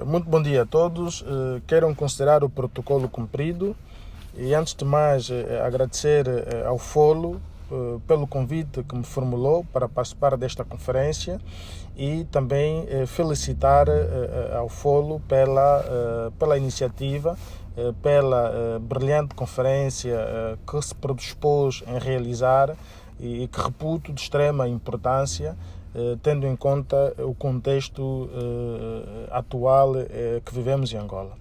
Muito bom dia a todos. Queiram considerar o protocolo cumprido e, antes de mais, agradecer ao Folo pelo convite que me formulou para participar desta conferência e também felicitar ao Folo pela iniciativa, pela brilhante conferência que se predispôs em realizar e que reputo de extrema importância, tendo em conta o contexto atual que vivemos em Angola.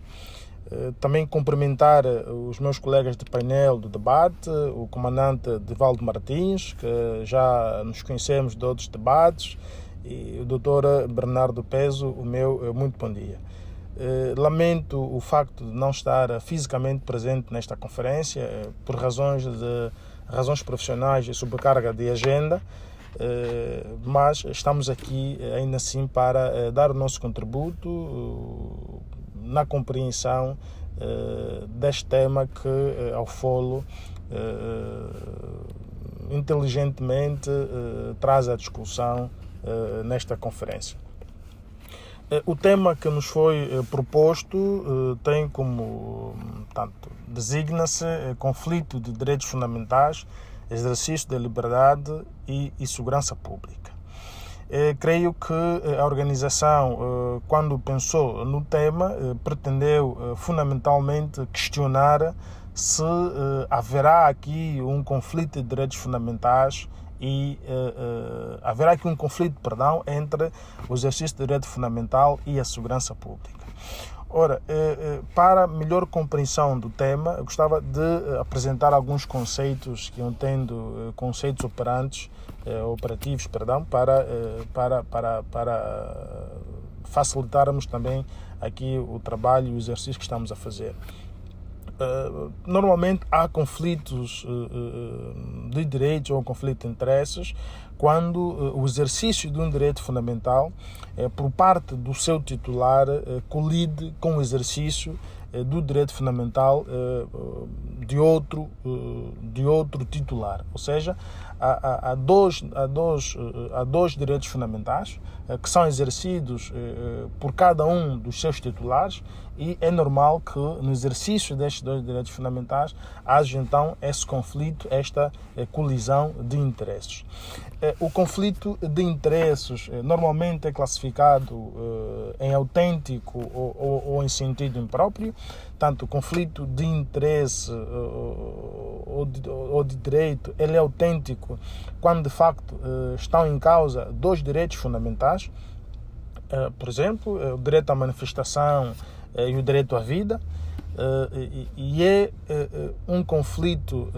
Também cumprimentar os meus colegas de painel do debate, o comandante Divaldo Martins, que já nos conhecemos de outros debates, e o Dr. Bernardo Peso, o meu muito bom dia. Lamento o facto de não estar fisicamente presente nesta conferência por razões profissionais e sobrecarga de agenda, mas estamos aqui ainda assim para dar o nosso contributo na compreensão deste tema que ao Folo inteligentemente traz à discussão nesta conferência. O tema que nos foi proposto tem como, designa-se conflito de direitos fundamentais, exercício da liberdade e segurança pública. Creio que a organização, quando pensou no tema, pretendeu fundamentalmente questionar se haverá aqui um conflito de direitos fundamentais e haverá aqui um conflito, entre o exercício do direito fundamental e a segurança pública. Ora, para melhor compreensão do tema, eu gostava de apresentar alguns conceitos que eu entendo conceitos operativos, para facilitarmos também aqui o trabalho e o exercício que estamos a fazer. Normalmente há conflitos de direitos ou conflito de interesses quando o exercício de um direito fundamental por parte do seu titular colide com o exercício do direito fundamental de outro titular. Ou seja, há dois direitos fundamentais que são exercidos por cada um dos seus titulares, e é normal que no exercício destes dois direitos fundamentais haja então esse conflito, esta colisão de interesses. O conflito de interesses normalmente é classificado em autêntico ou em sentido impróprio. Tanto o conflito de interesse ou de direito, ele é autêntico quando de facto estão em causa dois direitos fundamentais, por exemplo, o direito à manifestação e o direito à vida, e é um conflito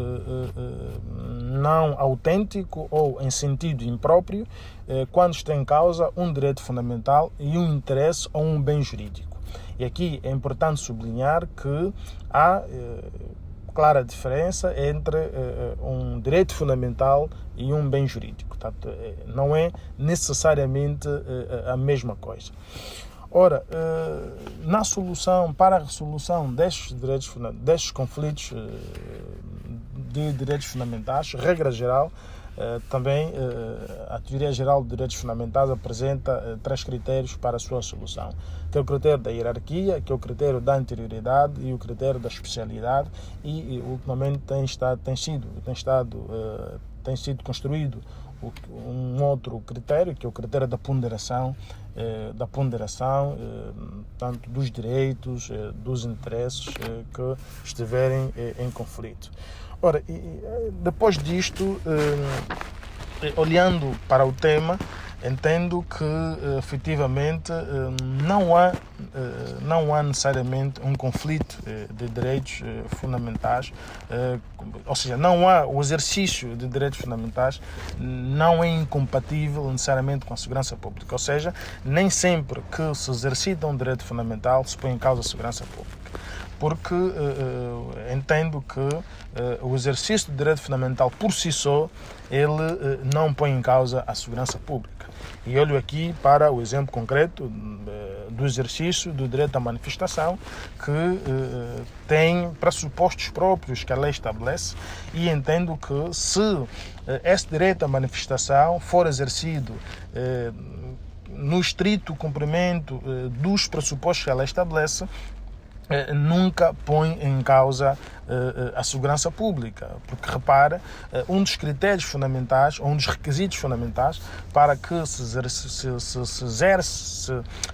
não autêntico ou em sentido impróprio quando está em causa um direito fundamental e um interesse ou um bem jurídico. E aqui é importante sublinhar que há clara diferença entre um direito fundamental e um bem jurídico. Portanto, não é necessariamente a mesma coisa. Ora, para a resolução destes conflitos de direitos fundamentais, regra geral, também a Teoria Geral de Direitos Fundamentais apresenta 3 critérios para a sua solução, que é o critério da hierarquia, que é o critério da anterioridade e o critério da especialidade, e ultimamente tem sido construído um outro critério, que é o critério da ponderação, tanto dos direitos, dos interesses que estiverem em conflito. Ora, depois disto, olhando para o tema, entendo que efetivamente não há necessariamente um conflito de direitos fundamentais, ou seja, não há o exercício de direitos fundamentais, não é incompatível necessariamente com a segurança pública, ou seja, nem sempre que se exercita um direito fundamental se põe em causa a segurança pública. Porque entendo que o exercício do direito fundamental por si só, ele não põe em causa a segurança pública. E olho aqui para o exemplo concreto do exercício do direito à manifestação, que tem pressupostos próprios que a lei estabelece, e entendo que se esse direito à manifestação for exercido no estrito cumprimento dos pressupostos que ela estabelece, nunca põe em causa a segurança pública, porque repara, um dos critérios fundamentais, ou um dos requisitos fundamentais para que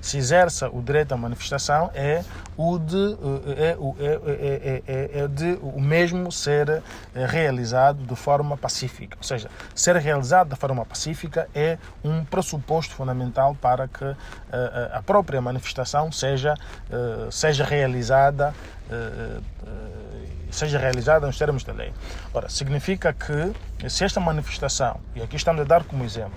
se exerça o direito à manifestação é o mesmo ser realizado de forma pacífica, ou seja, ser realizado de forma pacífica é um pressuposto fundamental para que a própria manifestação seja realizada nos termos da lei. Ora, significa que se esta manifestação, e aqui estamos a dar como exemplo,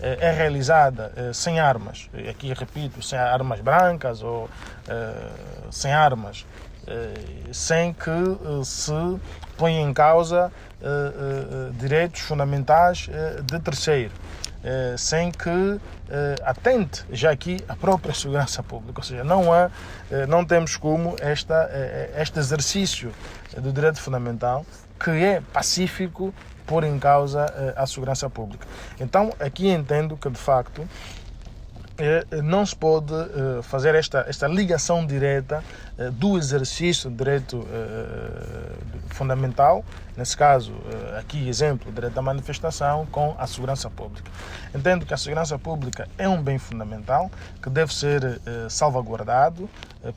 é realizada sem armas, e aqui repito, sem armas brancas ou sem armas, sem que se ponha em causa direitos fundamentais de terceiro, sem que atente já aqui a própria segurança pública, ou seja, não temos como este exercício do direito fundamental, que é pacífico, pôr em causa a segurança pública. Então aqui entendo que de facto não se pode fazer esta ligação direta do exercício do direito fundamental, nesse caso, aqui exemplo, o direito à manifestação, com a segurança pública. Entendo que a segurança pública é um bem fundamental que deve ser salvaguardado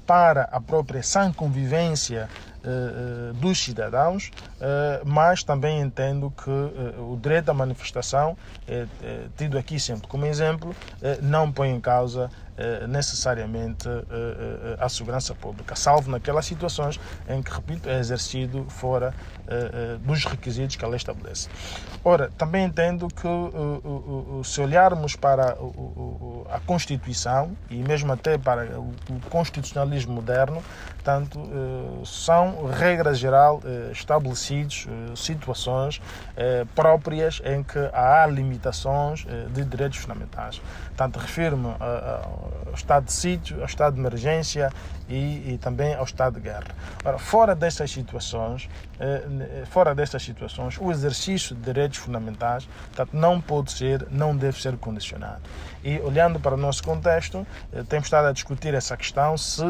para a própria sã convivência dos cidadãos, mas também entendo que o direito à manifestação, tido aqui sempre como exemplo, não põe em causa necessariamente a segurança pública, salvo naquelas situações em que, repito, é exercido fora dos requisitos que a lei estabelece. Ora, também entendo que se olharmos para a Constituição e mesmo até para o constitucionalismo moderno, tanto são, regra geral, estabelecidos situações próprias em que há limitações de direitos fundamentais. Tanto refiro-me ao estado de sítio, ao estado de emergência e também ao estado de guerra. Ora, fora destas situações, o exercício de direitos fundamentais, portanto, não deve ser condicionado. E olhando para o nosso contexto, temos estado a discutir essa questão se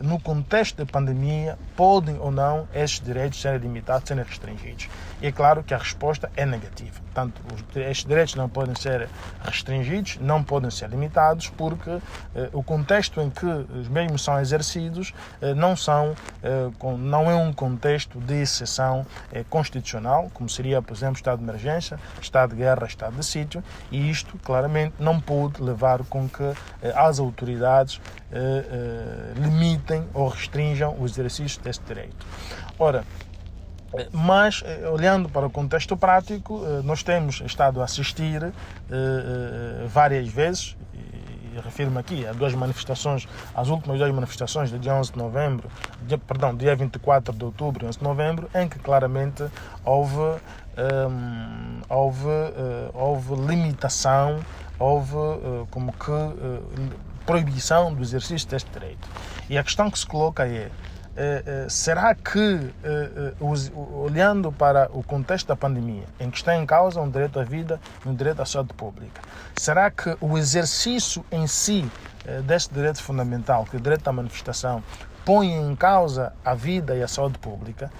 no contexto de pandemia podem ou não esses direitos serem limitados, serem restringidos. E é claro que a resposta é negativa. Portanto, estes direitos não podem ser restringidos, não podem ser limitados, porque o contexto em que os mesmos são exercidos não é um contexto de exceção constitucional, como seria, por exemplo, estado de emergência, estado de guerra, estado de sítio, e isto claramente não pode levar com que as autoridades limitem ou restringam o exercício deste direito. Ora, mas, olhando para o contexto prático, nós temos estado a assistir várias vezes, e refiro-me aqui a as últimas duas manifestações do dia 11 de novembro, dia 24 de outubro e 11 de novembro, em que claramente houve limitação, houve como que proibição do exercício deste direito. E a questão que se coloca é: será que, olhando para o contexto da pandemia, em que está em causa um direito à vida e um direito à saúde pública, será que o exercício em si deste direito fundamental, que é o direito à manifestação, põe em causa a vida e a saúde pública?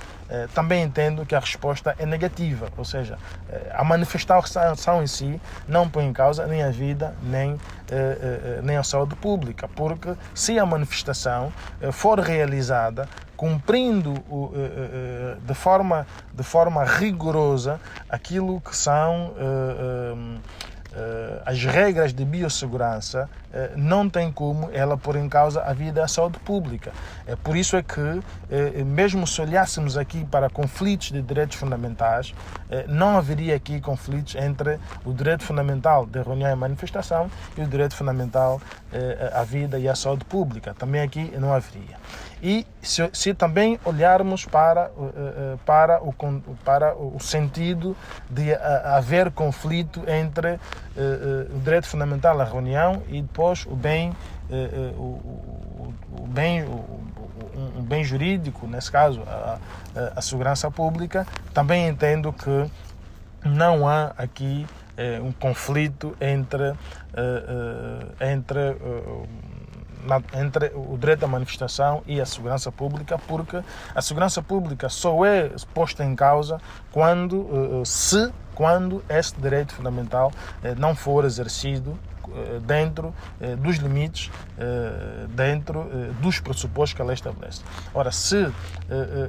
Também entendo que a resposta é negativa, ou seja, a manifestação em si não põe em causa nem a vida nem a saúde pública, porque se a manifestação for realizada cumprindo de forma rigorosa aquilo que são as regras de biossegurança, não tem como ela pôr em causa a vida e a saúde pública. Por isso é que, mesmo se olhássemos aqui para conflitos de direitos fundamentais, não haveria aqui conflitos entre o direito fundamental de reunião e manifestação e o direito fundamental à vida e à saúde pública. Também aqui não haveria. E se também olharmos para o sentido de haver conflito entre o direito fundamental à reunião e depois o bem jurídico, nesse caso a segurança pública, também entendo que não há aqui um conflito entre o direito à manifestação e a segurança pública, porque a segurança pública só é posta em causa quando esse direito fundamental não for exercido dentro dos limites, dentro dos pressupostos que a lei estabelece. Ora, se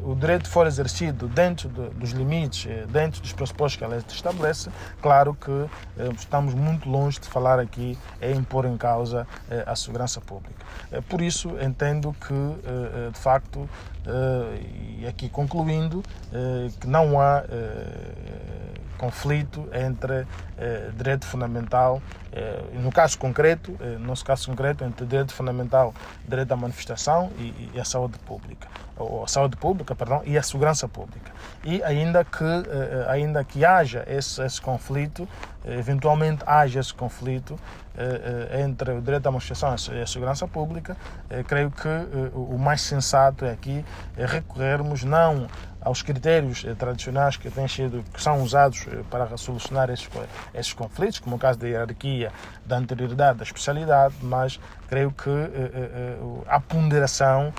o direito for exercido dentro dos limites, dentro dos pressupostos que a lei estabelece, claro que estamos muito longe de falar aqui em impor em causa a segurança pública. Por isso, entendo que, de facto, e aqui concluindo, que não há conflito entre direito fundamental, no nosso caso concreto, entre direito fundamental, direito à manifestação e a saúde pública, e a segurança pública. E ainda que haja esse conflito, eventualmente haja esse conflito entre o direito à manifestação e a segurança pública, creio que o mais sensato é aqui recorrermos não aos critérios tradicionais que são usados para solucionar esses conflitos, como o caso da hierarquia, da anterioridade, da especialidade, mas creio que a ponderação,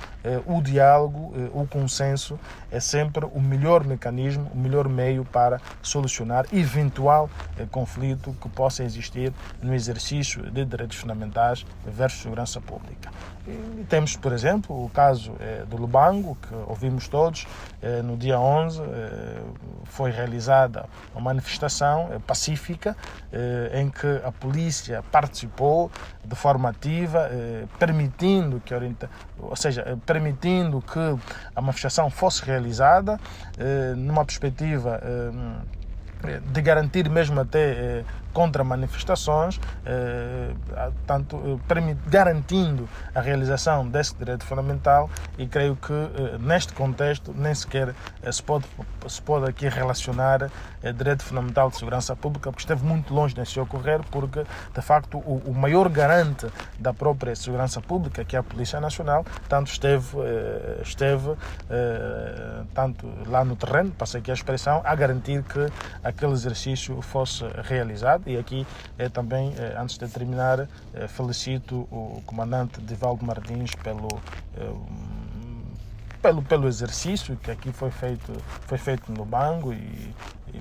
o diálogo, o consenso é sempre o melhor mecanismo, o melhor meio para solucionar eventual conflito que possa existir no exercício de direitos fundamentais versus segurança pública. E temos, por exemplo, o caso do Lubango, que ouvimos todos. No dia 11 foi realizada uma manifestação pacífica em que a polícia participou de forma ativa, permitindo que a manifestação fosse realizada numa perspectiva de garantir mesmo até contra manifestações, garantindo a realização desse direito fundamental, e creio que neste contexto nem sequer se pode aqui relacionar direito fundamental de segurança pública, porque esteve muito longe de se ocorrer, porque de facto o maior garante da própria segurança pública, que é a Polícia Nacional, tanto esteve tanto lá no terreno, passei aqui a expressão, a garantir que aquele exercício fosse realizado. E aqui também, antes de terminar, felicito o comandante Divaldo Martins pelo exercício que aqui foi feito no Lubango e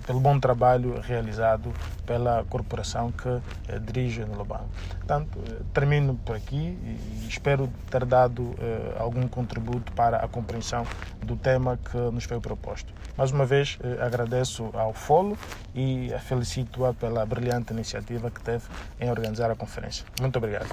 pelo bom trabalho realizado pela corporação que dirige no Lubango. Portanto, termino por aqui e espero ter dado algum contributo para a compreensão do tema que nos foi proposto. Mais uma vez, agradeço ao Folo e a felicito-a pela brilhante iniciativa que teve em organizar a conferência. Muito obrigado.